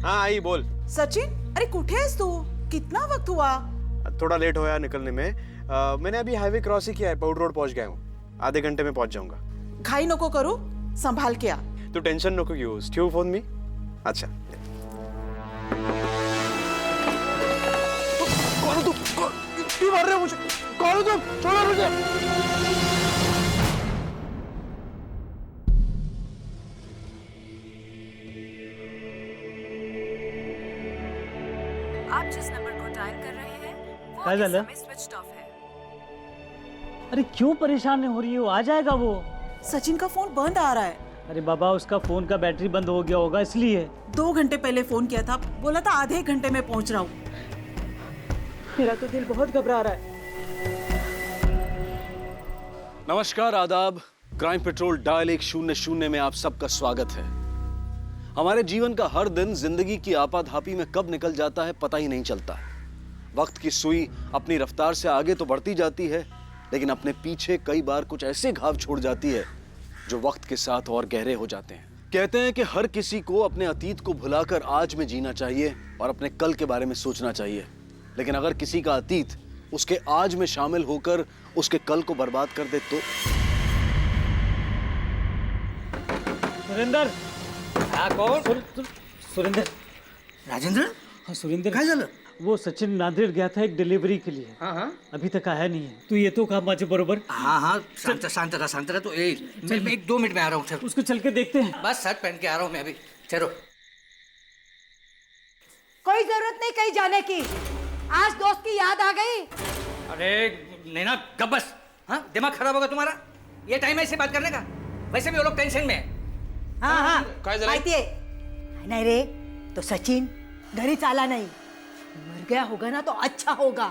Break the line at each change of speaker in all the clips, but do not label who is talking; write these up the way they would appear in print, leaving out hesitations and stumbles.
हाँ आई बोल।
सचिन, अरे कुठे आहेस तू? कितना वक्त हुआ?
थोड़ा लेट होया निकलने में। मैंने अभी हाईवे क्रॉस ही किया है, पौड रोड पहुंच गया हूँ। आधे घंटे में पहुंच जाऊंगा।
घाई नको करू, संभाल के आ।
तू टेंशन नको घेऊ, स्टीव फोन मी। अच्छा कौन तू? क्यों मार रहे हो मुझे? कौन तुम? छोड़ो मुझे।
आप जिस नंबर को डायल कर रहे हैं वो
काय
इस
झालं?
समय स्विच्ड ऑफ है।
अरे क्यों परेशान हो रही हो? आ जाएगा वो।
सचिन का फोन बंद आ रहा है।
अरे बाबा, उसका फोन का बैटरी बंद हो गया होगा इसलिए।
2 घंटे पहले फोन किया था, बोला था आधे घंटे में पहुंच रहा हूँ। मेरा तो दिल बहुत घबरा रहा है।
नमस्कार, आदाब। क्राइम पेट्रोल डायल 100 में आप सबका स्वागत है। हमारे जीवन का हर दिन जिंदगी की आपाधापी में कब निकल जाता है पता ही नहीं चलता। वक्त की सुई अपनी रफ्तार से आगे तो बढ़ती जाती है, लेकिन अपने पीछे कई बार कुछ ऐसे घाव छोड़ जाती है जो वक्त के साथ और गहरे हो जाते हैं। कहते हैं कि हर किसी को अपने अतीत को भुलाकर आज में जीना चाहिए और अपने कल के बारे में सोचना चाहिए, लेकिन अगर किसी का अतीत उसके आज में शामिल होकर उसके कल को बर्बाद कर दे तो।
सुरेंद्र।
हाँ कौन?
सुरेंद्र।
राजेंद्र?
हाँ सुरेंद्र।
काय झालं?
वो सचिन नांदेड़ गया था एक डिलीवरी के लिए।
हाँ
अभी तक आया नहीं है। तू येतो का माझे बरोबर?
हाँ शांत रहा तो मैं 1-2 मिनट में आ रहा हूँ।
उसको चल के देखते हैं।
बस शर्ट पहन के आ रहा हूँ मैं अभी। चलो।
कोई जरूरत नहीं कहीं जाने की। आज दोस्त की याद आ गई।
अरे नैना कब बस। हाँ दिमाग खराब होगा तुम्हारा। ये टाइम है इसे बात करने का। वैसे भी वो लोग टेंशन में है।
हाँ
काय झालं?
माहिती आहे नाही रे, तो सचिन घरीच आला नाही। मर गया होगा ना तो अच्छा होगा।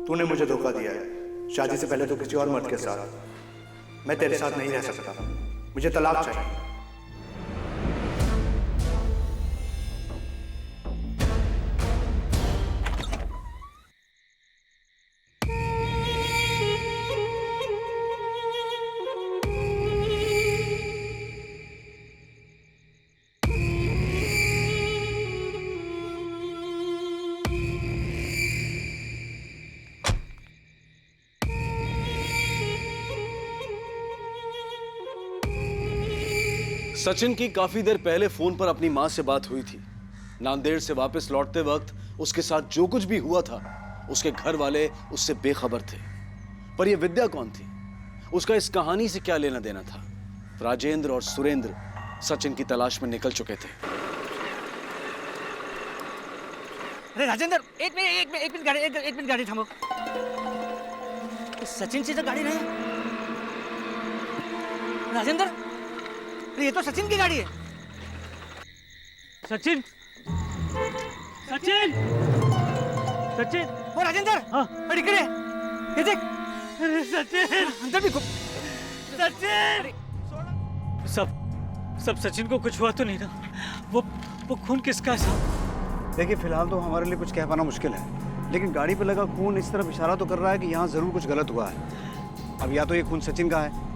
तूने मुझे धोखा दिया है। शादी से पहले तो किसी और मर्द के साथ। मैं तेरे साथ नहीं रह सकता। मुझे तलाक चाहिए।
सचिन की काफी देर पहले फोन पर अपनी मां से बात हुई थी। नांदेड़ से वापस लौटते वक्त उसके साथ जो कुछ भी हुआ था उसके घर वाले उससे बेखबर थे। पर यह विद्या कौन थी? उसका इस कहानी से क्या लेना देना था? राजेंद्र और सुरेंद्र सचिन की तलाश में निकल चुके थे।
अरे राजेंद्र एक मिनट गाड़ी थांबो। सचिनची तर गाडी नाही। राजेंद्र, अरे ये तो सचिन की गाड़ी है।
सचिन। सचिन। सचिन।
वो राजेंद्र।
हाँ।
अरे इकडे हे देख।
अरे सचिन।
अंदर भी
सचिन। सब सचिन को कुछ हुआ तो नहीं ना? वो खून किसका है साहब?
देखिए फिलहाल तो हमारे लिए कुछ कह पाना मुश्किल है, लेकिन गाड़ी पे लगा खून इस तरफ इशारा तो कर रहा है कि यहाँ जरूर कुछ गलत हुआ है। अब या तो ये खून सचिन का है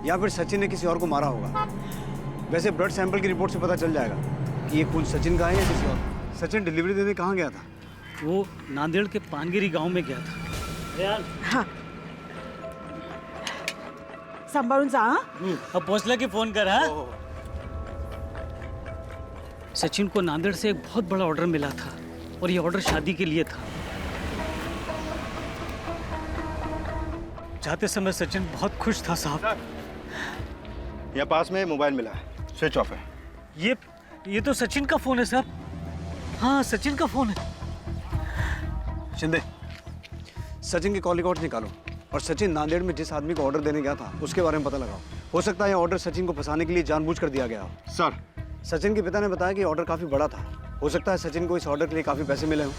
या फिर सचिन ने किसी और को मारा होगा। वैसे ब्लड सैंपल की रिपोर्ट से पता चल जाएगा कि ये खून सचिन का है या किसी और। सचिन डिलीवरी देने कहाँ गया था?
वो नांदेड़ के पानगिरी गांव में गया था। रेहान।
हाँ, सांभाळून जा। हाँ?
अब पहुंचला कि फोन कर। हाँ? सचिन को नांदेड़ से एक बहुत बड़ा ऑर्डर मिला था और ये ऑर्डर शादी के लिए था। जाते समय सचिन बहुत खुश था साहब।
यहाँ पास में मोबाइल मिला है, स्विच ऑफ है।
ये तो सचिन का फोन है साहब। हाँ सचिन का फोन है।
शिंदे, सचिन के कॉल रिकॉर्ड निकालो और सचिन नांदेड़ में जिस आदमी को ऑर्डर देने गया था उसके बारे में पता लगाओ। हो सकता है ये ऑर्डर सचिन को फंसाने के लिए जानबूझकर दिया गया हो।
सर,
सचिन के पिता ने बताया कि ऑर्डर काफी बड़ा था। हो सकता है सचिन को इस ऑर्डर के लिए काफी पैसे मिले हों।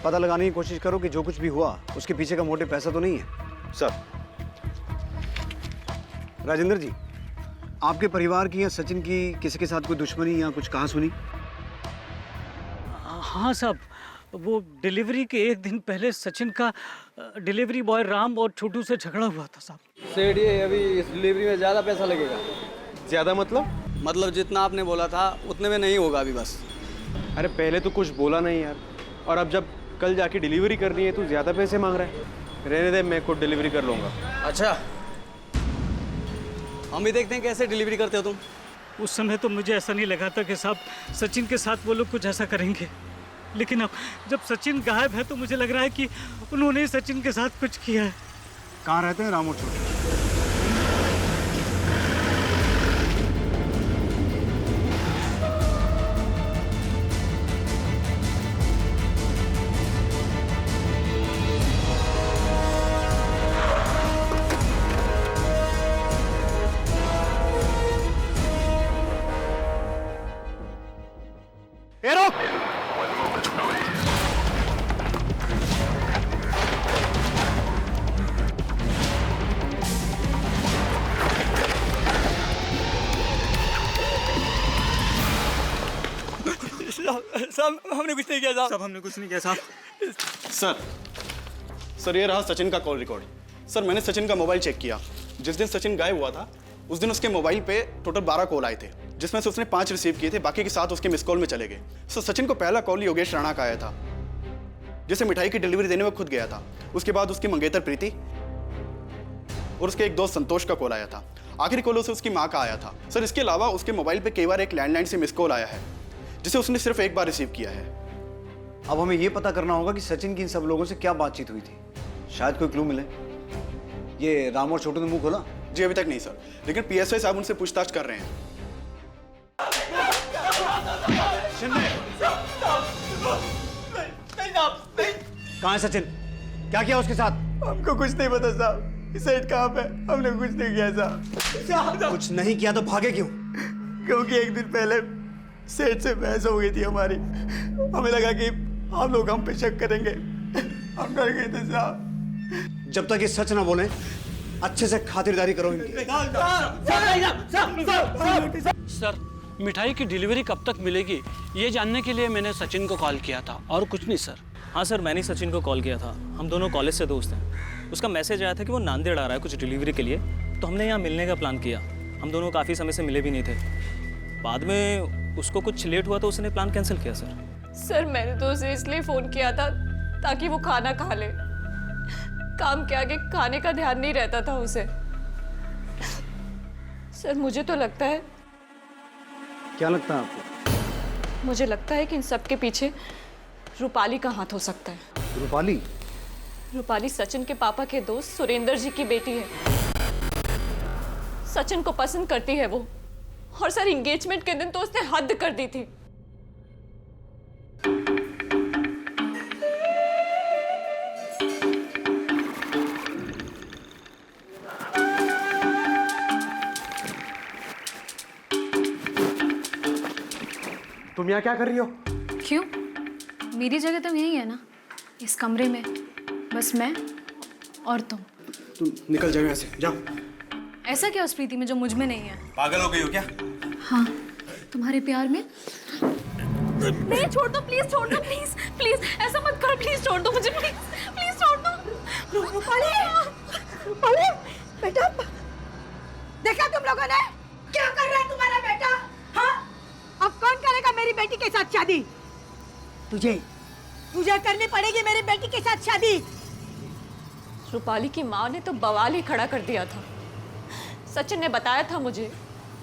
पता लगाने की कोशिश करो कि जो कुछ भी हुआ उसके पीछे का मोटिव पैसा तो नहीं है।
सर।
राजेंद्र जी, आपके परिवार की या सचिन की किसी के साथ कोई दुश्मनी या कुछ कहासुनी?
हाँ साहब, वो डिलीवरी के एक दिन पहले सचिन का डिलीवरी बॉय राम और छोटू से झगड़ा हुआ था साहब।
सेठ ये अभी इस डिलीवरी में ज़्यादा पैसा लगेगा।
ज़्यादा मतलब
जितना आपने बोला था उतने में नहीं होगा अभी बस।
अरे पहले तो कुछ बोला नहीं यार, और अब जब कल जाके डिलीवरी करनी है तो ज़्यादा पैसे मांग रहा है। रहने दे, मैं खुद डिलीवरी कर लूँगा।
अच्छा, हम भी देखते हैं कैसे डिलीवरी करते हो तुम।
उस समय तो मुझे ऐसा नहीं लगा था कि साहब सचिन के साथ वो लोग कुछ ऐसा करेंगे, लेकिन अब जब सचिन गायब है तो मुझे लग रहा है कि उन्होंने ही सचिन के साथ कुछ किया है।
कहाँ रहते हैं राम और छोटू?
ए रोक!
साहब हमने कुछ नहीं किया साहब। हमने कुछ नहीं किया साहब।
सर ये रहा सचिन का कॉल रिकॉर्ड। सर मैंने सचिन का मोबाइल चेक किया। जिस दिन सचिन गायब हुआ था उस दिन उसके मोबाइल पे टोटल 12 कॉल आए थे, जिसमें से उसने 5 रिसीव किए थे, बाकी के 7 उसके मिस कॉल में चले गए। सर सचिन को पहला कॉल योगेश राणा का आया था, जिसे मिठाई की डिलीवरी देने में खुद गया था। उसके बाद उसकी मंगेतर प्रीति और उसके एक दोस्त संतोष का कॉल आया था। आखिरी कॉल उसे उसकी माँ का आया था। सर इसके अलावा उसके मोबाइल पे कई बार एक लैंडलाइन से मिस कॉल आया है, जिसे उसने सिर्फ एक बार रिसीव किया है।
अब हमें ये पता करना होगा कि सचिन की इन सब लोगों से क्या बातचीत हुई थी। शायद कोई क्लू मिले। ये राम और छोटू ने मुंह खोला?
जी अभी तक नहीं सर, लेकिन पीएसआई साहब उनसे पूछताछ कर रहे हैं।
कहाँ है सचिन? क्या किया उसके साथ?
हमको कुछ नहीं पता साहब। सेठ कहाँ पे? हमने कुछ नहीं किया साहब।
कुछ नहीं किया तो भागे क्यों?
क्योंकि एक दिन पहले सेठ से बहस हो गई थी हमारी। हमें लगा कि आप लोग हम पे शक करेंगे, हम डर गए थे साहब।
जब तक ये सच ना बोले अच्छे से खातिरदारी करो इनकी।
सर मिठाई की डिलीवरी कब तक मिलेगी ये जानने के लिए मैंने सचिन को कॉल किया था, और कुछ नहीं सर।
हाँ सर, मैंने सचिन को कॉल किया था। हम दोनों कॉलेज से दोस्त हैं। उसका मैसेज आया था कि वो नांदेड़ आ रहा है कुछ डिलीवरी के लिए, तो हमने यहाँ मिलने का प्लान किया। हम दोनों काफ़ी समय से मिले भी नहीं थे। बाद में उसको कुछ लेट हुआ तो उसने प्लान कैंसिल किया सर।
मैंने तो उसे इसलिए फ़ोन किया था ताकि वो खाना खा ले। काम के आगे खाने का ध्यान नहीं रहता था उसे। सर मुझे तो लगता है।
क्या लगता है आपको?
मुझे लगता है कि इन सब के पीछे रूपाली का हाथ हो सकता है।
रूपाली?
रूपाली सचिन के पापा के दोस्त सुरेंद्र जी की बेटी है। सचिन को पसंद करती है वो, और सर एंगेजमेंट के दिन तो उसने हद कर दी थी।
तुम यहाँ क्या कर रही हो?
क्यों? मेरी जगह तो यही है ना, इस कमरे में बस मैं और तुम।
निकल जाओ यहाँ से, जाओ।
ऐसा क्या उस प्रीति में जो मुझ में नहीं है?
पागल हो गई हो क्या?
हाँ, तुम्हारे प्यार में। नहीं, छोड़ दो प्लीज, छोड़ दो प्लीज, प्लीज ऐसा मत करो, प्लीज छोड़ दो मुझे, प्लीज प्लीज छोड़ दो।
रूपाली, बेटा देखा तुम लोगों ने क्या कर रहा है तुम्हारा बेटा? हाँ, अब कौन करेगा मेरी बेटी के साथ शादी? तुझे करनी पड़ेगी मेरी बेटी के साथ शादी।
रूपाली की माँ ने तो बवाल ही खड़ा कर दिया था। सचिन ने बताया था मुझे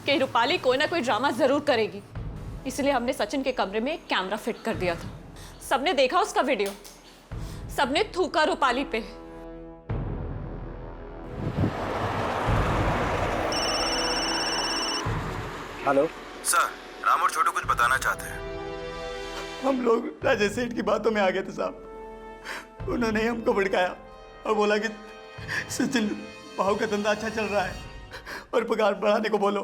कि रूपाली कोई ना कोई ड्रामा जरूर करेगी, इसलिए हमने सचिन के कमरे में एक कैमरा फिट कर दिया था। सबने देखा उसका वीडियो, सबने थूका रूपाली पे।
हेलो
सर, राम और छोटू कुछ बताना चाहते हैं। हम लोग राजेश सेठ की बातों में आ गए थे साहब। उन्होंने हमको भड़काया और बोला कि सचिन भाव का धंधा अच्छा चल रहा है और पगार बढ़ाने को बोलो।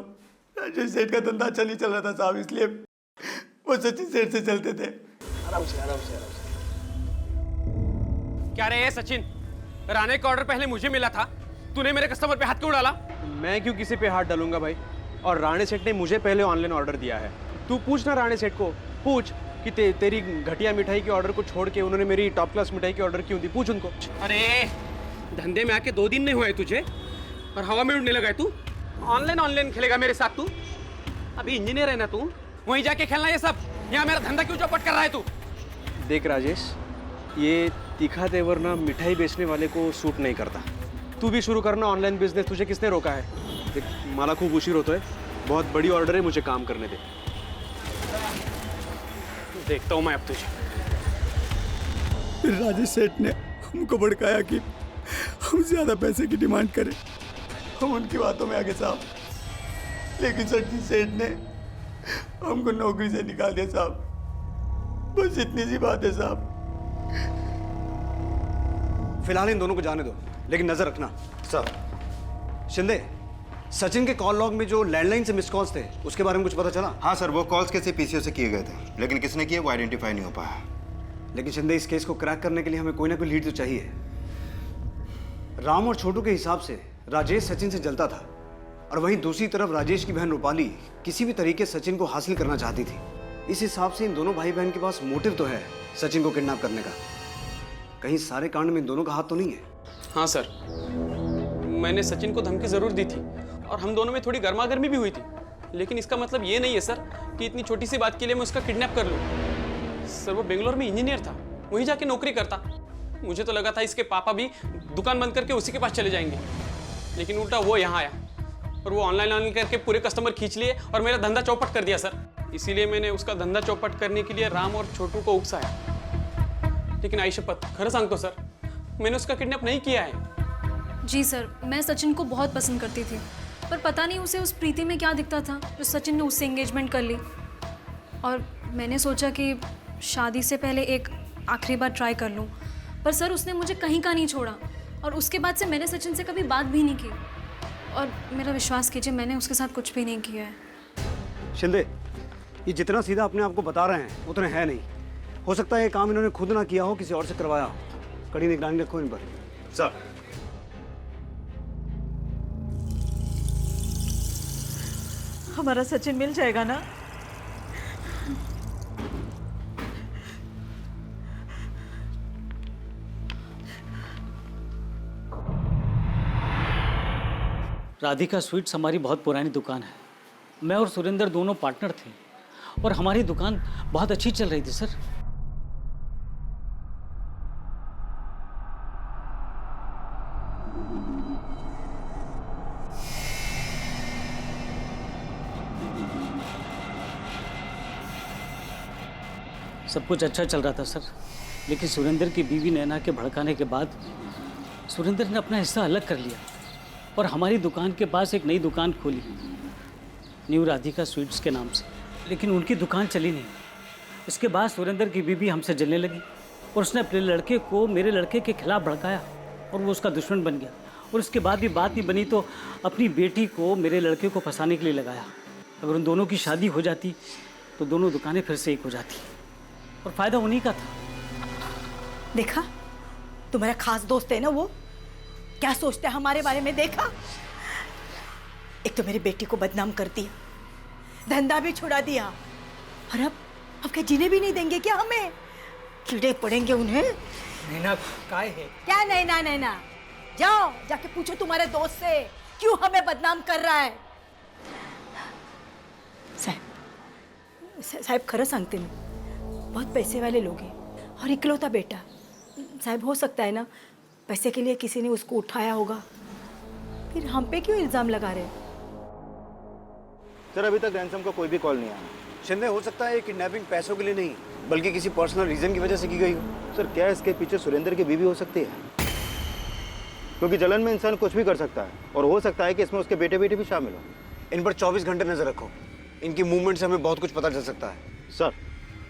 राजेश सेठ का धंधा अच्छा नहीं चल रहा था साहब, इसलिए वो सचिन सेठ से चलते थे।
आराम से, आराम से, आराम से। क्या रे सचिन, राणे का ऑर्डर पहले मुझे मिला था, तूने मेरे कस्टमर पे हाथ क्यों डाला?
मैं क्यों किसी पे हाथ डालूंगा भाई? और राणे सेठ ने मुझे पहले ऑनलाइन ऑर्डर दिया है। तू पूछ ना राणे सेठ को, पूछ कि कि तेरी घटिया मिठाई की ऑर्डर को छोड़ के उन्होंने मेरी टॉप क्लास मिठाई की ऑर्डर क्यों दी? पूछ उनको।
अरे धंधे में आके 2 दिन नहीं हुए तुझे और हवा में उड़ने लगा है तू। ऑनलाइन खेलेगा मेरे साथ तू? अभी इंजीनियर है ना तू, वहीं जाके खेलना ये सब। यहाँ मेरा धंधा क्यों चौपट कर रहा है तू?
देख राजेश, ये तीखा तेवर ना मिठाई बेचने वाले को सूट नहीं करता। तू भी शुरू करना ऑनलाइन बिजनेस, तुझे किसने रोका है? देख मला खूप उशीर होतोय, बहुत बड़ी ऑर्डर है, मुझे काम करने दे।
देखता हूँ मैं अब तुझे।
राजेश सेठ ने हमको भड़काया कि हम ज्यादा पैसे की डिमांड करें। हम उनकी बातों में आगे साहब, लेकिन सचिन सेठ ने हमको नौकरी से निकाल दिया साहब। बस इतनी सी बात है साहब।
फिलहाल इन दोनों को जाने दो, लेकिन नजर रखना। सर शिंदे, सचिन के कॉल लॉग में जो लैंडलाइन से मिस कॉल्स थे उसके बारे में कुछ पता चला?
हाँ सर, वो कॉल्स किसी पीसीओ से किए गए थे, लेकिन किसने किए वो आइडेंटिफाई नहीं हो पाया।
लेकिन शिंदे, इस केस को क्रैक करने के लिए हमें कोई ना कोई लीड तो चाहिए। राम और छोटू के हिसाब से राजेश सचिन से जलता था, और वहीं दूसरी तरफ राजेश की बहन रूपाली किसी भी तरीके सचिन को हासिल करना चाहती थी। इस हिसाब से इन दोनों भाई बहन के पास मोटिव तो है सचिन को किडनैप करने का। कहीं सारे कांड में इन दोनों का हाथ तो नहीं है?
हाँ सर, मैंने सचिन को धमकी जरूर दी थी और हम दोनों में थोड़ी गर्मागर्मी भी हुई थी, लेकिन इसका मतलब ये नहीं है सर कि इतनी छोटी सी बात के लिए मैं उसका किडनैप कर लूँ। सर वो बेंगलोर में इंजीनियर था, वहीं जाके नौकरी करता। मुझे तो लगा था इसके पापा भी दुकान बंद करके उसी के पास चले जाएंगे, लेकिन उल्टा वो यहाँ आया और वो ऑनलाइन करके पूरे कस्टमर खींच लिए और मेरा धंधा चौपट कर दिया सर। इसीलिए मैंने उसका धंधा चौपट करने के लिए राम और छोटू को उकसाया। लेकिन आई शपथ, खरं सांगतो सर, मैंने उसका किडनैप नहीं किया है।
जी सर, मैं सचिन को बहुत पसंद करती थी, पर पता नहीं उसे उस प्रीति में क्या दिखता था जो सचिन ने उससे एंगेजमेंट कर ली। और मैंने सोचा कि शादी से पहले एक आखिरी बार ट्राई कर लूँ, पर सर उसने मुझे कहीं का नहीं छोड़ा, और उसके बाद से मैंने सचिन से कभी बात भी नहीं की। और मेरा विश्वास कीजिए, मैंने उसके साथ कुछ भी नहीं किया है।
शिंदे, ये जितना सीधा अपने आप को बता रहे हैं उतना है नहीं। हो सकता है ये काम इन्होंने खुद ना किया हो, किसी और से करवाया हो। कड़ी निगरानी रखो इन पर।
सर,
हमारा सचिन मिल जाएगा ना?
राधिका स्वीट्स हमारी बहुत पुरानी दुकान है। मैं और सुरेंद्र दोनों पार्टनर थे और हमारी दुकान बहुत अच्छी चल रही थी सर। सब कुछ अच्छा चल रहा था सर, लेकिन सुरेंद्र की बीवी नैना के भड़काने के बाद सुरेंद्र ने अपना हिस्सा अलग कर लिया और हमारी दुकान के पास एक नई दुकान खोली, न्यू राधिका स्वीट्स के नाम से। लेकिन उनकी दुकान चली नहीं। इसके बाद सुरेंद्र की बीवी हमसे जलने लगी और उसने अपने लड़के को मेरे लड़के के खिलाफ भड़काया और वो उसका दुश्मन बन गया। और उसके बाद भी बात नहीं बनी तो अपनी बेटी को मेरे लड़के को फंसाने के लिए लगाया। अगर उन दोनों की शादी हो जाती तो दोनों दुकानें फिर से एक हो जाती और फ़ायदा उन्हीं का था।
देखा, तुम्हारा खास दोस्त है ना वो, क्या सोचता है हमारे बारे में? देखा, एक तो मेरी बेटी को बदनाम कर दिया, धंधा भी छुड़ा दिया, और अब क्या जीने भी नहीं देंगे क्या हमें? कीड़े पड़ेंगे उन्हें।
नैना काय है?
क्या नैना नैना? जाओ जाके पूछो तुम्हारे दोस्त से क्यों हमें बदनाम कर रहा है। साहब खरं सांगते मी, बहुत पैसे वाले लोग हैं और इकलौता बेटा। साहब हो सकता है ना पैसे के लिए किसी ने उसको उठाया होगा, फिर हम पे क्यों इल्जाम लगा रहे हैं?
सर अभी तक रैंसम का कोई भी कॉल नहीं आया।
शिंदे, हो सकता है किडनैपिंग पैसों के लिए नहीं बल्कि किसी पर्सनल रीजन की वजह से की गई हो।
सर क्या इसके पीछे सुरेंद्र की बीवी हो सकती है? क्योंकि जलन में इंसान कुछ भी कर सकता है और हो सकता है कि इसमें उसके बेटे बेटे भी शामिल हो।
इन पर 24 घंटे नजर रखो, इनकी मूवमेंट से हमें बहुत कुछ पता चल सकता है।
सर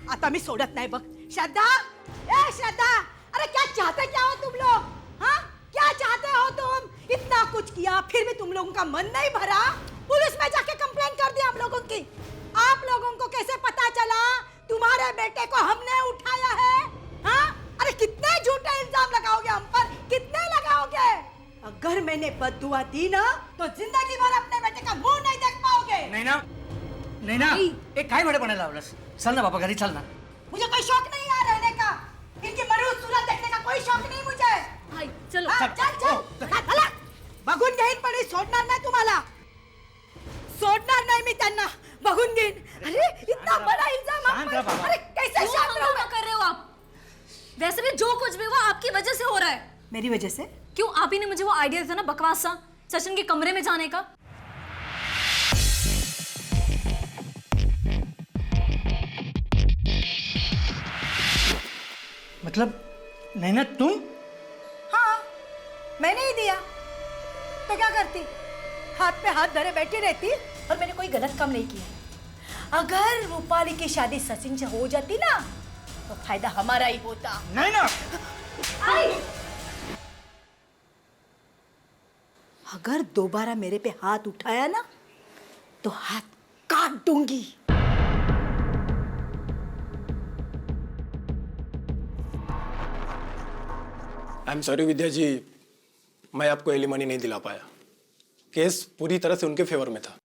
आता मी सोडत नाही बघ। श्रद्धा, ए श्रद्धा, अरे क्या चाहते क्या हो तुम लोग? हाँ, क्या चाहते हो तुम? इतना कुछ किया फिर भी तुम लोगों का मन नहीं भरा? पुलिस में जाके कंप्लेंट कर दिया हम लोगों की। आप लोगों को कैसे पता चला तुम्हारे बेटे को हमने उठाया है? हाँ, अरे कितने झूठे इल्जाम लगाओगे हम पर? कितने लगाओगे? अगर मैंने बद्दुआ दी ना तो जिंदगी भर अपने बेटे का मुंह नहीं देख पाओगे।
नैना, नैना, एक काय बड़ेपणा लावलंस? चल ना बाबा घरी चल ना।
मुझे कोई शौक नहीं यहाँ रहने का। इनकी मरूद सूरत देखने का कोई शौक नहीं मुझे।
हाय चलो
चल बघून घेईन पण सोडणार नाही तुम्हाला, सोडणार नाही मी त्यांना, बघून घेईन। अरे इतना बड़ा इल्जाम आप पर, अरे कैसे शांत
कर रहे हो आप? वैसे भी जो कुछ भी हुआ आपकी वजह से हो रहा है।
मेरी वजह से?
क्यों? आप ही ने मुझे वो आइडिया दिया था ना बकवास सा, सचिन के कमरे में जाने का।
मतलब नैना तुम?
हाँ, मैंने ही दिया। तो क्या करती? हाथ पे हाथ धरे बैठी रहती और मैंने कोई गलत काम नहीं किया। अगर रूपाली की शादी सचिन से हो जाती ना तो फायदा हमारा ही होता।
नैना!
अगर दोबारा मेरे पे हाथ उठाया ना तो हाथ काट दूंगी।
आई एम सॉरी विद्या जी, मैं आपको एलिमनी नहीं दिला पाया। केस पूरी तरह से उनके फेवर में था।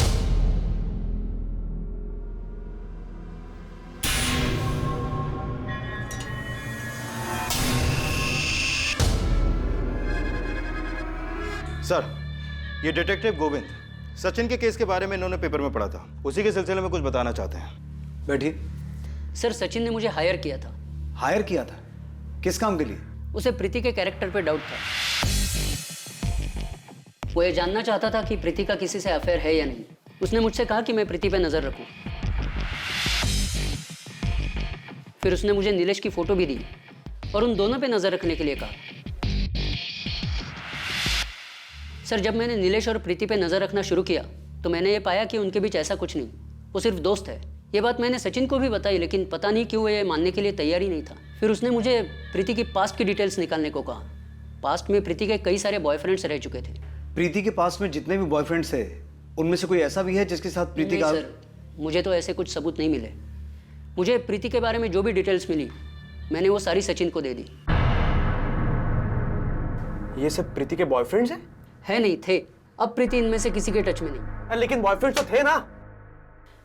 सर, ये डिटेक्टिव गोविंद सचिन के केस के बारे में इन्होंने पेपर में पढ़ा था, उसी के सिलसिले में कुछ बताना चाहते हैं।
बैठिए।
सर, सचिन ने मुझे हायर किया था।
हायर किया था? किस काम के लिए?
उसे प्रीति के कैरेक्टर पे डाउट था। वो ये जानना चाहता था कि प्रीति का किसी से अफेयर है या नहीं। उसने मुझसे कहा कि मैं प्रीति पे नजर रखूं। फिर उसने मुझे नीलेश की फोटो भी दी और उन दोनों पे नजर रखने के लिए कहा। सर, जब मैंने नीलेश और प्रीति पे नजर रखना शुरू किया तो मैंने ये पाया कि उनके बीच ऐसा कुछ नहीं, वो सिर्फ दोस्त है। ये बात मैंने सचिन को भी बताई, लेकिन पता नहीं क्यों वो ये मानने के लिए तैयार ही नहीं था। फिर उसने मुझे प्रीति की पास्ट की डिटेल्स निकालने को कहा। पास्ट में प्रीति के कई सारे बॉयफ्रेंड्स रह चुके थे।
प्रीति के पास में जितने भी बॉयफ्रेंड्स है उनमें से कोई ऐसा भी है जिसके साथ प्रीति का?
सर, मुझे तो ऐसे कुछ सबूत नहीं मिले। मुझे प्रीति के बारे में जो भी डिटेल्स मिली मैंने वो सारी सचिन को दे दी।
ये सब प्रीति के बॉयफ्रेंड्स हैं?
है नहीं, थे। अब प्रीति इनमें से किसी के टच में नहीं।
लेकिन बॉयफ्रेंड्स तो थे ना?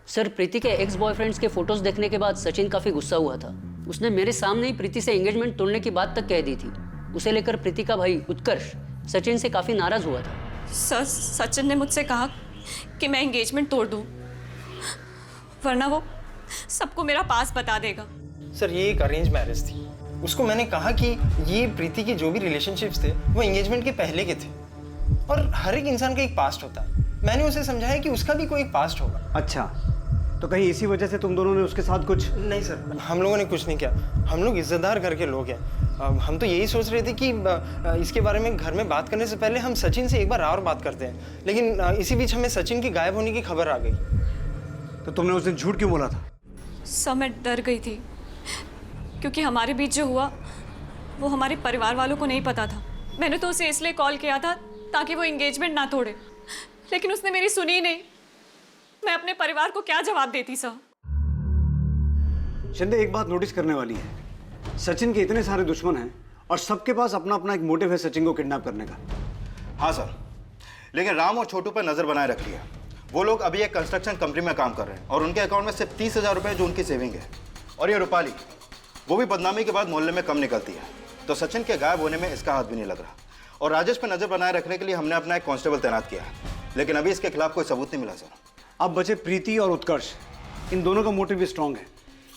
सर, प्रीति के एक्स बॉयफ्रेंड्स के फोटोज देखने के बाद सचिन काफी गुस्सा हुआ था। उसने मेरे सामने ही प्रीति से एंगेजमेंट तोड़ने की बात तक कह दी थी। उसे लेकर प्रीति का भाई उत्कर्ष सचिन से काफी नाराज हुआ था।
सर, सचिन ने मुझसे कहा कि मैं एंगेजमेंट तोड़ दूं, वरना वो सबको मेरा पास बता देगा।
सर, ये एक अरेंज मैरिज थी। उसको मैंने कहा कि ये प्रीति के जो भी रिलेशनशिप्स थे वो एंगेजमेंट के पहले के थे और हर एक इंसान का एक पास्ट होता है। मैंने उसे समझाया कि उसका भी कोई एक पास्ट होगा।
अच्छा, तो कहीं इसी वजह से तुम दोनों ने उसके साथ कुछ?
नहीं सर, हम लोगों ने कुछ नहीं किया। हम लोग इज्जतदार घर के लोग हैं। हम तो यही सोच रहे थे कि इसके बारे में घर में बात करने से पहले हम सचिन से एक बार और बात करते हैं, लेकिन इसी बीच हमें सचिन के गायब होने की खबर आ गई।
तो तुमने उस दिन झूठ क्यों बोला था?
सर, मैं डर गई थी क्योंकि हमारे बीच जो हुआ वो हमारे परिवार वालों को नहीं पता था। मैंने तो उसे इसलिए कॉल किया था ताकि वो एंगेजमेंट ना तोड़े, लेकिन उसने मेरी सुनी ही नहीं। मैं अपने परिवार को क्या जवाब देती सर?
शिंदे, एक बात नोटिस करने वाली है। सचिन के इतने सारे दुश्मन हैं और सबके पास अपना अपना एक मोटिव है सचिन को किडनैप करने का।
हाँ सर, लेकिन राम और छोटू पर नजर बनाए रखी है। वो लोग अभी एक कंस्ट्रक्शन कंपनी में काम कर रहे हैं और उनके अकाउंट में सिर्फ 30,000 रुपए जो उनकी सेविंग है। और ये रूपाली, वो भी बदनामी के बाद मोहल्ले में कम निकलती है, तो सचिन के गायब होने में इसका हाथ भी नहीं लग रहा। और राजेश पर नजर बनाए रखने के लिए हमने अपना एक कांस्टेबल तैनात किया है, लेकिन अभी इसके खिलाफ कोई सबूत नहीं मिला सर।
अब बचे प्रीति और उत्कर्ष। इन दोनों का मोटिव भी स्ट्रांग है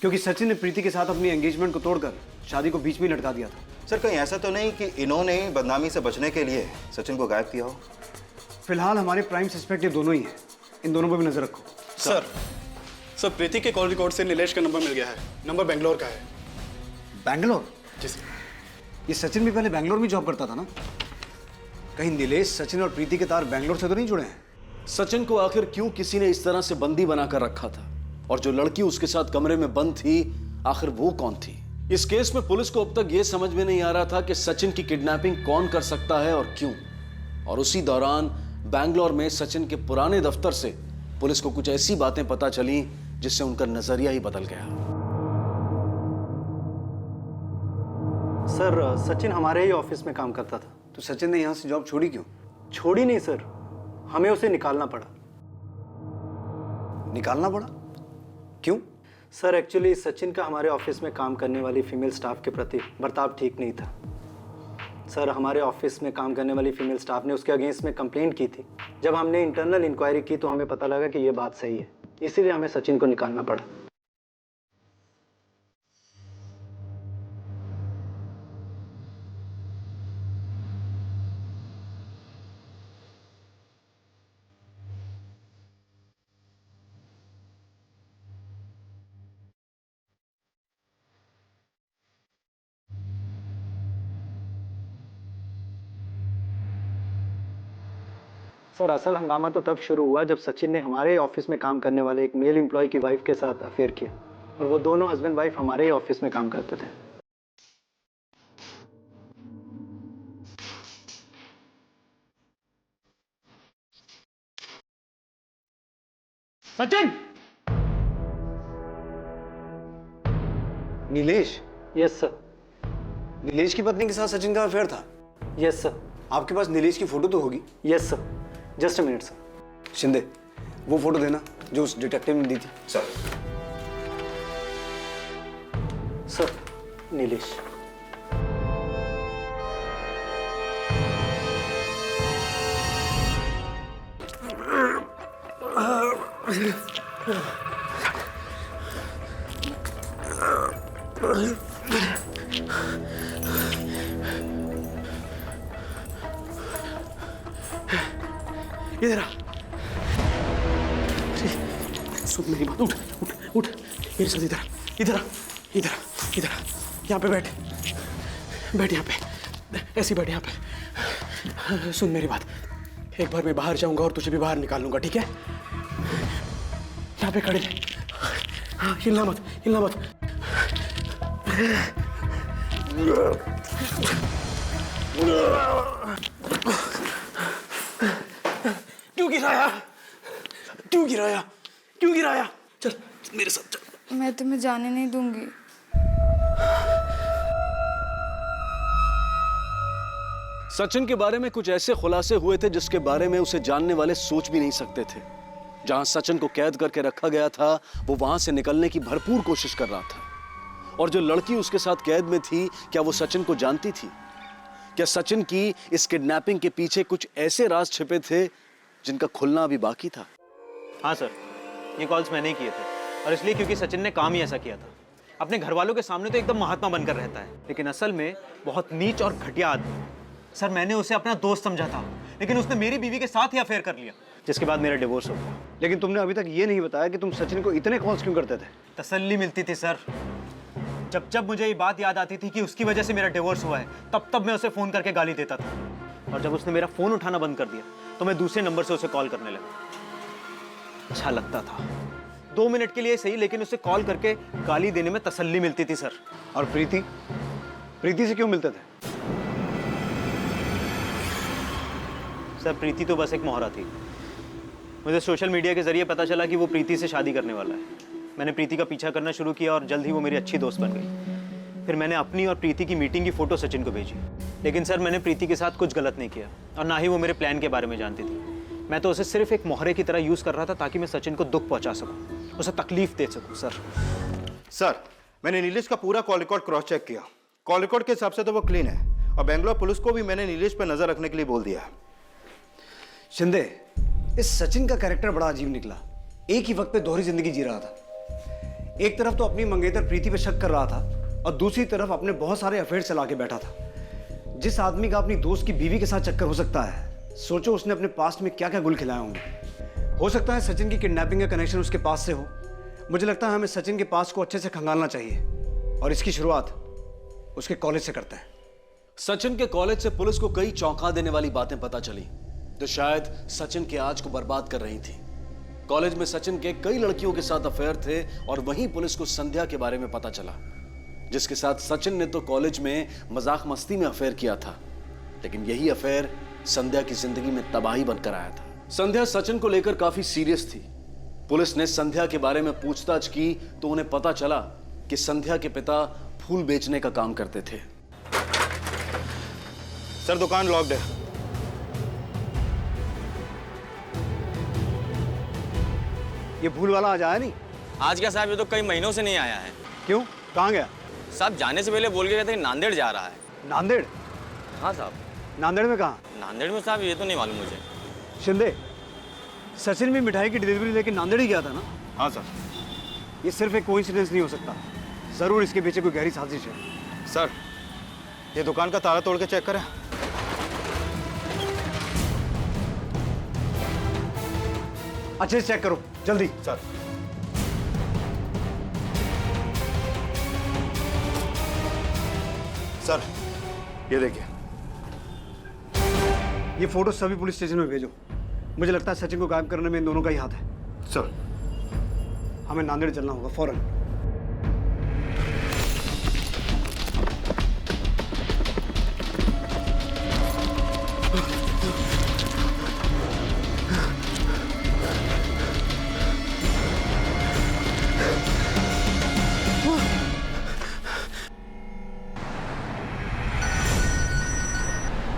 क्योंकि सचिन ने प्रीति के साथ अपनी एंगेजमेंट को तोड़कर शादी को बीच में लटका दिया था।
सर, कहीं ऐसा तो नहीं कि इन्होंने बदनामी से बचने के लिए सचिन को गायब किया हो?
फिलहाल हमारे प्राइम सस्पेक्ट ये दोनों ही हैं। इन दोनों पर भी नजर रखो।
सर, प्रीति के कॉल रिकॉर्ड से नीलेश का नंबर मिल गया है। नंबर बेंगलोर का है।
बैंगलोर?
जी सर।
ये सचिन भी पहले बैंगलोर में जॉब करता था ना? कहीं नीलेश, सचिन और प्रीति के तार बैंगलोर से तो नहीं जुड़े हैं?
सचिन को आखिर क्यों किसी ने इस तरह से बंदी बनाकर रखा था, और जो लड़की उसके साथ कमरे में बंद थी आखिर वो कौन थी? इस केस में पुलिस को अब तक ये समझ में नहीं आ रहा था कि सचिन की किडनैपिंग कौन कर सकता है और क्यों। और उसी दौरान बैंगलोर में सचिन के पुराने दफ्तर से पुलिस को कुछ ऐसी बातें पता चली जिससे उनका नजरिया ही बदल गया।
सर, सचिन हमारे ही ऑफिस में काम करता था।
तो सचिन ने यहाँ से जॉब छोड़ी क्यों?
छोड़ी नहीं सर, हमें उसे निकालना पड़ा।
निकालना पड़ा? क्यों?
सर एक्चुअली सचिन का हमारे ऑफिस में काम करने वाली फीमेल स्टाफ के प्रति बर्ताव ठीक नहीं था। सर हमारे ऑफिस में काम करने वाली फीमेल स्टाफ ने उसके अगेंस्ट में कंप्लेंट की थी। जब हमने इंटरनल इंक्वायरी की तो हमें पता लगा कि ये बात सही है, इसीलिए हमें सचिन को निकालना पड़ा। सर असल हंगामा तो तब शुरू हुआ जब सचिन ने हमारे ऑफिस में काम करने वाले एक मेल एम्प्लॉय की वाइफ के साथ अफेयर किया, और वो दोनों हस्बैंड वाइफ हमारे ही ऑफिस में काम करते थे।
सचिन! नीलेश?
Yes sir.
नीलेश की पत्नी के साथ सचिन का अफेयर था?
Yes sir.
आपके पास नीलेश की फोटो तो होगी?
Yes sir. Just a minute sir.
Shinde, वो फोटो देना जो उस डिटेक्टिव ने दी थी।
सर।
सर नीलेश।
इधर आ। सुन मेरी बात, उठ उठ उठ मेरे साथ इधर आ, इधर आ, इधर आ, इधर आ, यहाँ पे बैठ, बैठ यहाँ पे, ऐसी बैठ यहाँ पे। सुन मेरी बात, एक बार मैं बाहर जाऊंगा और तुझे भी बाहर निकाल लूंगा, ठीक है? यहाँ पे खड़े रह, हाँ हिलना मत, हिलना मत। क्यों गिराया? क्यों गिराया? क्यों गिराया? चल मेरे साथ चल।
मैं तुम्हें जाने नहीं दूंगी।
सचिन के बारे में कुछ ऐसे खुलासे हुए थे जिसके बारे में उसे जानने वाले सोच भी नहीं सकते थे। जहां सचिन को कैद करके रखा गया था, वो वहां से निकलने की भरपूर कोशिश कर रहा था। और जो लड़की उसके साथ कैद में थी, क्या वो सचिन को जानती थी? क्या सचिन की इस किडनैपिंग के पीछे कुछ ऐसे राज छिपे थे जिनका खुलना अभी बाकी था?
हाँ सर, ये कॉल्स मैंने ही किए थे, और इसलिए क्योंकि सचिन ने काम ही ऐसा किया था। अपने घर वालों के सामने तो एकदम महात्मा बनकर रहता है, लेकिन असल में बहुत नीच और घटिया आदमी। सर मैंने उसे अपना दोस्त समझा था, लेकिन उसने मेरी बीवी के साथ ही अफेयर कर लिया, जिसके बाद मेरा डिवोर्स हो गया।
लेकिन तुमने अभी तक ये नहीं बताया कि तुम सचिन को इतने कॉल्स क्यों करते थे?
तसल्ली मिलती थी सर। जब जब मुझे ये बात याद आती थी कि उसकी वजह से मेरा डिवोर्स हुआ है, तब तब मैं उसे फ़ोन करके गाली देता था। और जब उसने मेरा फ़ोन उठाना बंद कर दिया, तो मैं दूसरे नंबर से उसे कॉल करने लगा। अच्छा लगता था, 2 मिनट के लिए सही, लेकिन उसे कॉल करके गाली देने में तसल्ली मिलती थी सर।
और प्रीति? प्रीति से क्यों मिलते थे?
सर प्रीति तो बस एक मोहरा थी। मुझे सोशल मीडिया के जरिए पता चला कि वो प्रीति से शादी करने वाला है। मैंने प्रीति का पीछा करना शुरू किया और जल्द ही वो मेरी अच्छी दोस्त बन गई। फिर मैंने अपनी और प्रीति की मीटिंग की फ़ोटो सचिन को भेजी, लेकिन सर मैंने प्रीति के साथ कुछ गलत नहीं किया, और ना ही वो मेरे प्लान के बारे में जानती थी। मैं तो उसे सिर्फ एक मोहरे की तरह यूज़ कर रहा था, ताकि मैं सचिन को दुख पहुँचा सकूँ, उसे तकलीफ दे सकूँ।
सर मैंने नीलेश का पूरा कॉल रिकॉर्ड क्रॉस चेक किया। कॉल रिकॉर्ड के हिसाब से तो वो क्लीन है, और बेंगलोर पुलिस को भी मैंने नीलेश पर नजर रखने के लिए बोल दिया है।
शिंदे, इस सचिन का कैरेक्टर बड़ा अजीब निकला। एक ही वक्त पे दोहरी जिंदगी जी रहा था। एक तरफ तो अपनी मंगेतर प्रीति पे शक कर रहा था, और दूसरी तरफ अपने बहुत सारे अफेयर चला के बैठा था। जिस आदमी का अपनी दोस्त की बीवी के साथ चक्कर हो सकता है, सोचो उसने अपने पास्ट में क्या क्या गुल खिलाए होंगे। हो सकता है सचिन की किडनैपिंग का कनेक्शन उसके पास से हो। मुझे लगता है हमें सचिन के पास को अच्छे से खंगालना चाहिए, और इसकी शुरुआत उसके कॉलेज से करता है।
सचिन के कॉलेज से पुलिस को कई चौंका देने वाली बातें पता चली, जो शायद सचिन के आज को बर्बाद कर रही थी। कॉलेज में सचिन के कई लड़कियों के साथ अफेयर थे, और वहीं पुलिस को संध्या के बारे में पता चला, जिसके साथ सचिन ने तो कॉलेज में मजाक मस्ती में अफेयर किया था, लेकिन यही अफेयर संध्या की जिंदगी में तबाही बनकर आया था। संध्या सचिन को लेकर काफी सीरियस थी। पुलिस ने संध्या के बारे में पूछताछ की तो उन्हें पता चला कि संध्या के पिता फूल बेचने का काम करते थे।
सर दुकान लॉक्ड है।
ये भूल वाला आज आया नहीं?
आज क्या साहब, ये तो कई महीनों से नहीं आया है।
क्यों, कहाँ गया?
साहब जाने से पहले बोल के गए थे कि नांदेड़ जा रहा है।
नांदेड़?
हाँ साहब।
नांदेड़ में कहाँ?
नांदेड़ में साहब ये तो नहीं मालूम मुझे।
शिंदे, सचिन भी मिठाई की डिलीवरी लेके नांदेड़ ही गया था ना?
हाँ सर।
ये सिर्फ एक कोइंसिडेंस नहीं हो सकता, जरूर इसके पीछे कोई गहरी साजिश है।
सर, ये दुकान का ताला तोड़ के चेक करें।
अच्छे से चेक करो, जल्दी।
सर। सर, ये देखिए।
ये फोटो सभी पुलिस स्टेशन में भेजो। मुझे लगता है सचिन को गायब करने में इन दोनों का ही हाथ है।
सर।
हमें नांदेड़ चलना होगा फौरन।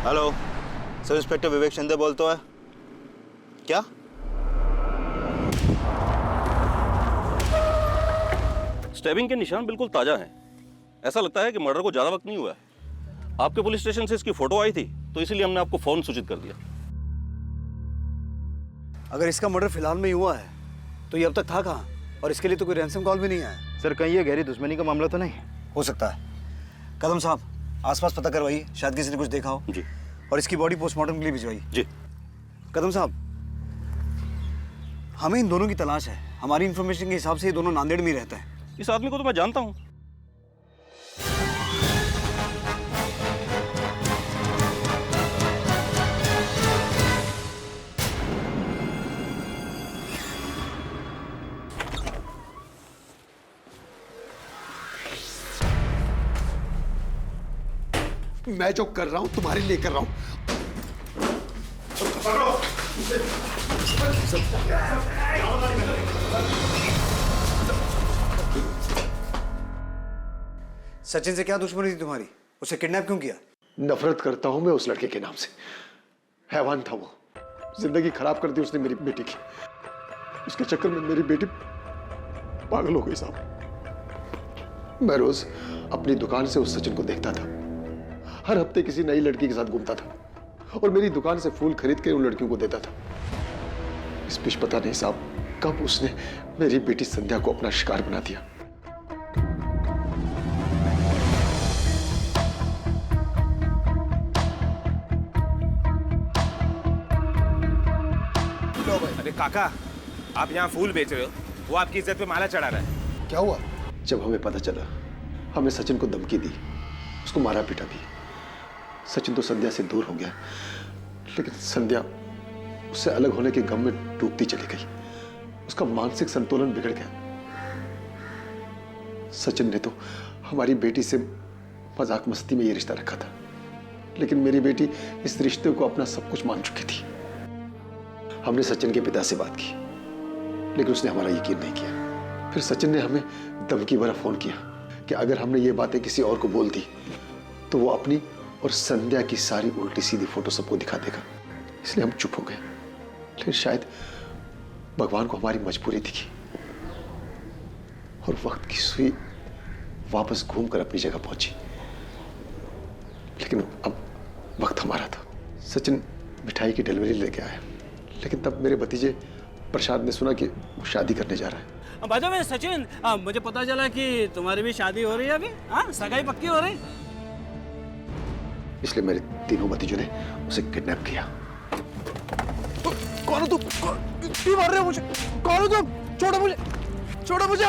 हेलो, सब इंस्पेक्टर विवेक शिंदे बोलते है क्या?
स्टैबिंग के निशान बिल्कुल ताजा हैं। ऐसा लगता है कि मर्डर को ज्यादा वक्त नहीं हुआ है। आपके पुलिस स्टेशन से इसकी फोटो आई थी, तो इसीलिए हमने आपको फोन सूचित कर दिया।
अगर इसका मर्डर फिलहाल में ही हुआ है तो ये अब तक था कहाँ? और इसके लिए तो कोई रैंसम कॉल भी नहीं आया।
सर, कहीं ये गहरी दुश्मनी का मामला तो नहीं?
हो सकता है। कदम साहब, आसपास पता करवाइए, शायद किसी ने कुछ देखा हो।
जी।
और इसकी बॉडी पोस्टमार्टम के लिए भिजवाइए।
जी।
कदम साहब, हमें इन दोनों की तलाश है। हमारी इंफॉर्मेशन के हिसाब से ये दोनों नांदेड़ में ही रहते हैं।
इस आदमी को तो मैं जानता हूँ।
मैं जो कर रहा हूं तुम्हारे लिए कर रहा हूं।
सचिन से क्या दुश्मनी थी तुम्हारी? उसे किडनैप क्यों किया?
नफरत करता हूं मैं उस लड़के के नाम से। हैवान था वो, जिंदगी खराब कर दी उसने मेरी बेटी की। उसके चक्कर में मेरी बेटी पागल हो गई साहब। मैं रोज अपनी दुकान से उस सचिन को देखता था। हर हफ्ते किसी नई लड़की के साथ घूमता था और मेरी दुकान से फूल खरीद के उन लड़कियों को देता था। इस बीच पता नहीं साहब कब उसने मेरी बेटी संध्या को अपना शिकार बना दिया।
अरे काका, आप यहाँ फूल बेच रहे हो, वो आपकी इज्जत पे माला चढ़ा रहा है।
क्या हुआ? जब हमें पता चला, हमने सचिन को धमकी दी, उसको मारा पीटा भी। सचिन तो संध्या से दूर हो गया, लेकिन संध्या उससे अलग होने के गम में डूबती चली गई। उसका मानसिक संतुलन बिगड़ गया। सचिन ने तो हमारी बेटी से मजाक मस्ती में ये रिश्ता रखा था, लेकिन मेरी बेटी इस रिश्ते को अपना सब कुछ मान चुकी थी। हमने सचिन के पिता से बात की, लेकिन उसने हमारा यकीन नहीं किया। फिर सचिन ने हमें धमकी भरा फोन किया कि अगर हमने ये बातें किसी और को बोल दी तो वो अपनी और संध्या की सारी उल्टी सीधी फोटो सबको दिखा देगा। इसलिए हम चुप हो गए, लेकिन शायद भगवान को हमारी मजबूरी दिखी और वक्त की सुई वापस घूमकर अपनी जगह पहुंची। लेकिन अब वक्त हमारा था। सचिन मिठाई की डिलीवरी लेके आया, लेकिन तब मेरे भतीजे प्रसाद ने सुना कि वो शादी करने जा रहा है।
भाई मैं सचिन, मुझे पता चला कि तुम्हारी भी शादी हो रही है अभी। हाँ, सगाई पक्की हो रही।
इसलिए मेरे तीनों भतीजों ने उसे किडनैप किया। कौन हो तुम? क्यों मार रहे हो मुझे? कौन हो तुम? छोड़ो मुझे, छोड़ो मुझे।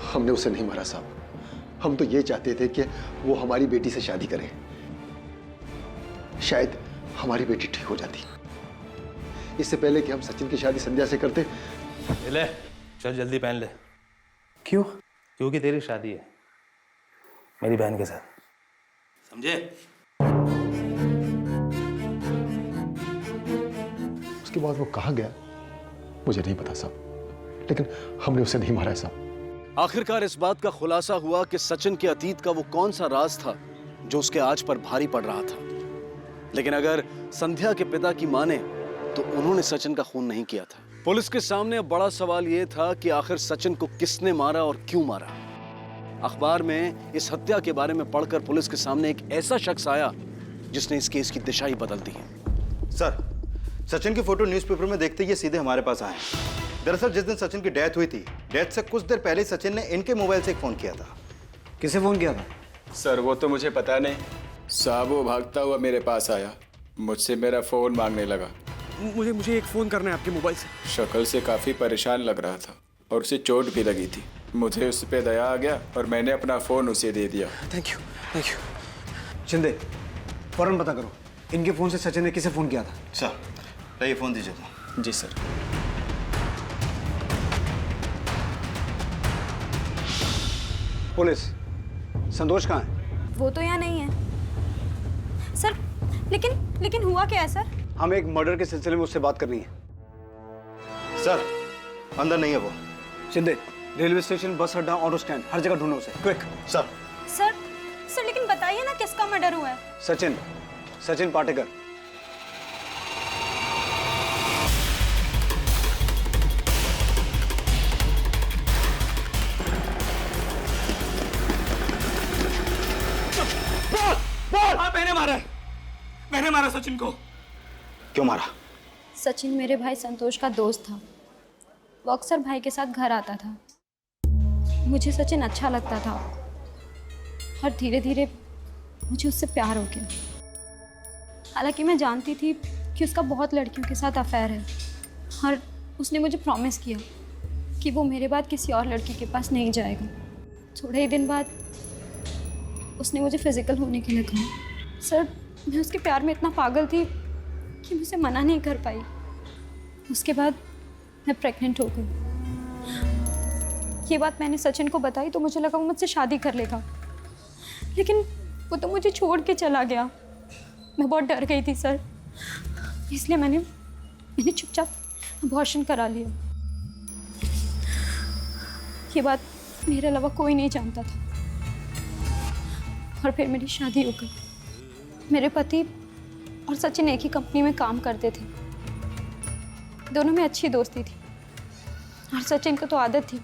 हमने उसे नहीं मारा साहब। हम तो ये चाहते थे कि वो हमारी बेटी से शादी करे। शायद हमारी बेटी ठीक हो जाती। इससे पहले कि हम सचिन की शादी संध्या से करते।
ले चल जल्दी पहन ले।
क्यों?
क्योंकि तेरी शादी है मेरी बहन के साथ, समझे?
उसके बाद वो कहाँ गया मुझे नहीं पता साहब, लेकिन हमने उसे नहीं मारा है साहब।
आखिरकार इस बात का खुलासा हुआ कि सचिन के अतीत का वो कौन सा राज था जो उसके आज पर भारी पड़ रहा था। लेकिन अगर संध्या के पिता की माने तो उन्होंने सचिन का खून नहीं किया था। पुलिस के सामने अब बड़ा सवाल यह था कि आखिर सचिन को किसने मारा और क्यों मारा। अखबार में इस हत्या के बारे में पढ़कर पुलिस के सामने एक ऐसा शख्स आया जिसने इस केस की दिशा ही बदल दी है।
सर, सचिन की फोटो न्यूज़पेपर में देखते ही सीधे हमारे पास आए। दरअसल जिस दिन सचिन की डेथ हुई थी, डेथ से कुछ देर पहले सचिन ने इनके मोबाइल से एक फ़ोन किया था।
किसे फ़ोन किया था?
सर वो तो मुझे पता नहीं। साहब वो भागता हुआ मेरे पास आया, मुझसे मेरा फ़ोन मांगने लगा।
मुझे एक फ़ोन करना है आपके मोबाइल से।
शक्ल से काफ़ी परेशान लग रहा था और उसे चोट भी लगी थी। मुझे उस पर दया आ गया और मैंने अपना फ़ोन उसे दे दिया।
Thank you.
शिंदे, फौरन पता करो इनके फ़ोन से सचिन ने किसे फ़ोन किया था।
सर, ये फ़ोन दीजिएगा।
जी सर।
पुलिस, संतोष कहाँ है?
वो तो यहाँ नहीं है सर। लेकिन हुआ क्या है सर?
हमें एक मर्डर के सिलसिले में उससे बात करनी है।
सर, अंदर नहीं है वो।
शिंदे, रेलवे स्टेशन, बस अड्डा, ऑटो स्टैंड, हर जगह ढूंढो उसे, क्विक।
सर लेकिन बताइए ना किसका मर्डर हुआ है?
सचिन पाटेकर।
मैंने मारा सचिन को।
क्यों मारा?
सचिन मेरे भाई संतोष का दोस्त था। वो अक्सर भाई के साथ घर आता था। मुझे सचिन अच्छा लगता था और धीरे धीरे मुझे उससे प्यार हो गया। हालांकि मैं जानती थी कि उसका बहुत लड़कियों के साथ अफेयर है और उसने मुझे प्रॉमिस किया कि वो मेरे बाद किसी और लड़की के पास नहीं जाएगा। थोड़े ही दिन बाद उसने मुझे फिजिकल होने के लिए कहा। सर, मैं उसके प्यार में इतना पागल थी कि मुझे मना नहीं कर पाई। उसके बाद मैं प्रेग्नेंट हो गई। ये बात मैंने सचिन को बताई तो मुझे लगा वो मुझसे शादी कर लेगा, लेकिन वो तो मुझे छोड़ के चला गया। मैं बहुत डर गई थी सर, इसलिए मैंने चुपचाप अबॉर्शन करा लिया। ये बात मेरे अलावा कोई नहीं जानता था और फिर मेरी शादी हो गई। मेरे पति और सचिन एक ही कंपनी में काम करते थे। दोनों में अच्छी दोस्ती थी और सचिन को तो आदत थी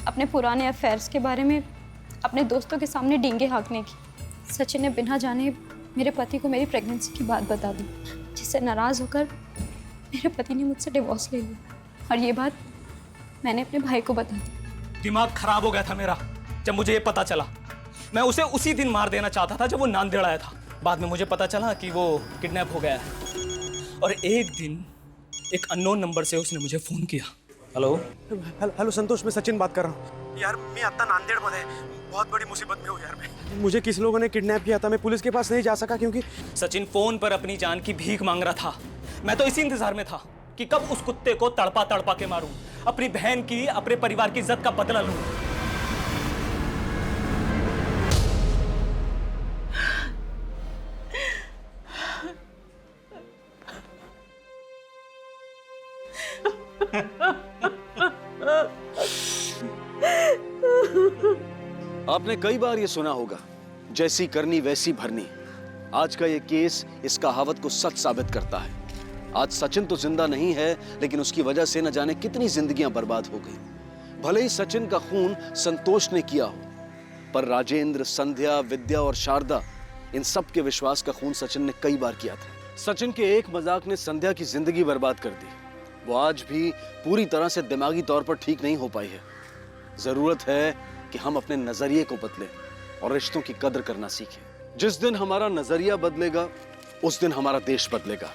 अपने पुराने अफेयर्स के बारे में अपने दोस्तों के सामने डींगे हाँकने की। सचिन ने बिना जाने मेरे पति को मेरी प्रेगनेंसी की बात बता दी, जिससे नाराज़ होकर मेरे पति ने मुझसे डिवोर्स ले लिया और ये बात मैंने अपने भाई को बता दी।
दिमाग खराब हो गया था मेरा जब मुझे ये पता चला। मैं उसे उसी दिन मार देना चाहता था जब वो नांदेड़ आया था। बाद में मुझे पता चला कि वो किडनैप हो गया है और एक दिन एक अननोन नंबर से उसने मुझे फ़ोन किया।
हेलो संतोष, मैं सचिन बात कर रहा हूँ। यार मी आता नांदेडमध्ये बहुत बड़ी मुसीबत में हूँ यार। मैं मुझे किस लोगों ने किडनैप किया था। मैं पुलिस के पास नहीं जा सका क्योंकि
सचिन फ़ोन पर अपनी जान की भीख मांग रहा था। मैं तो इसी इंतजार में था कि कब उस कुत्ते को तड़पा के मारूं, अपनी बहन की, अपने परिवार की इज्जत का बदला लूं।
आपने कई बार ये सुना होगा, जैसी करनी वैसी भरनी। आज का ये केस इस कहावत को सच साबित करता है। आज सचिन तो जिंदा नहीं है, लेकिन उसकी वजह से न जाने कितनी जिंदगियां बर्बाद हो गई। भले ही सचिन का खून संतोष ने किया हो, पर राजेंद्र, संध्या, विद्या और शारदा, इन सब के विश्वास का खून सचिन ने कई बार किया था। सचिन के एक मजाक ने संध्या की जिंदगी बर्बाद कर दी। वो आज भी पूरी तरह से दिमागी तौर पर ठीक नहीं हो पाई है। जरूरत है कि हम अपने नजरिए को बदलें और रिश्तों की कदर करना सीखें। जिस दिन हमारा नजरिया बदलेगा, उस दिन हमारा देश बदलेगा।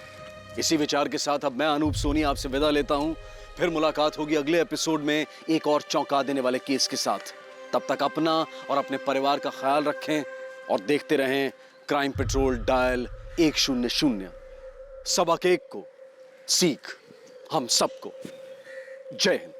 इसी विचार के साथ अब मैं अनूप सोनी आपसे विदा लेता हूं। फिर मुलाकात होगी अगले एपिसोड में एक और चौंका देने वाले केस के साथ। तब तक अपना और अपने परिवार का ख्याल रखें और देखते रहें क्राइम पेट्रोल डायल 100। सबक एक को सीख हम सबको। जय हिंद।